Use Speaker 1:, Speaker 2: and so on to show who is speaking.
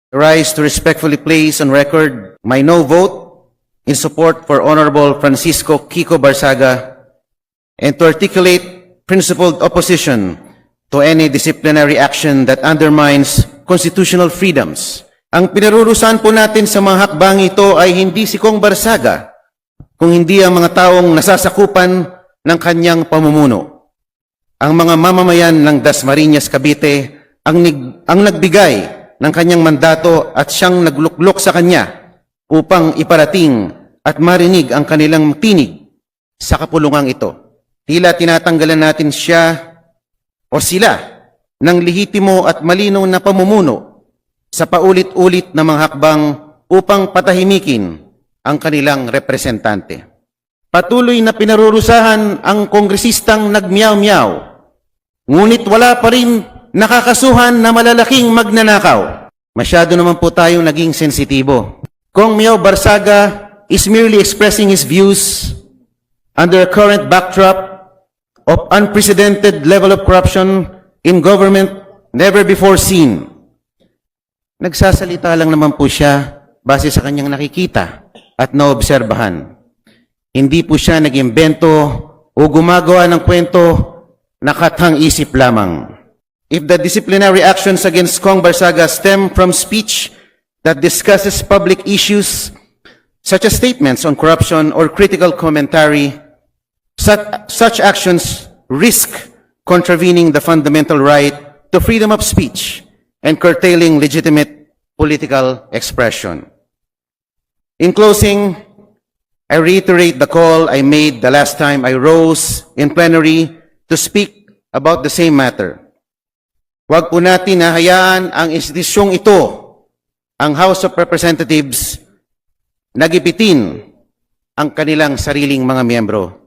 Speaker 1: I rise to respectfully place on record my no vote in support for Honorable Francisco Kiko Barsaga and to articulate principled opposition to any disciplinary action that undermines constitutional freedoms. Ang pinarurusahan po natin sa mga hakbang ito ay hindi si Kong Barsaga, kung hindi ang mga taong nasasakupan ng kanyang pamumuno. Ang mga mamamayan ng Dasmariñas, Cavite ang nagbigay ng kanyang mandato at siyang nagluklok sa kanya upang iparating at marinig ang kanilang tinig sa kapulungang ito. Tila tinatanggalan natin siya o sila ng lehitimo at malinaw na pamumuno sa paulit-ulit na mga hakbang upang patahimikin ang kanilang representante. Patuloy na pinarurusahan ang kongresistang nagmiyaw-miyaw, ngunit wala pa rin nakakasuhan na malalaking magnanakaw. Masyado naman po tayong naging sensitibo. Kong Miao Barsaga is merely expressing his views under a current backdrop of unprecedented level of corruption in government never before seen. Nagsasalita lang naman po siya base sa kanyang nakikita at naobserbahan. Hindi po siya nag-imbento o gumagawa ng kwento na kathang-isip lamang. If the disciplinary actions against Kong Barsaga stem from speech that discusses public issues such as statements on corruption or critical commentary, such actions risk contravening the fundamental right to freedom of speech and curtailing legitimate political expression. In closing, I reiterate the call I made the last time I rose in plenary to speak about the same matter. Huwag po natin hahayaan ang institusyong ito, ang House of Representatives, nagipitin ang kanilang sariling mga miyembro.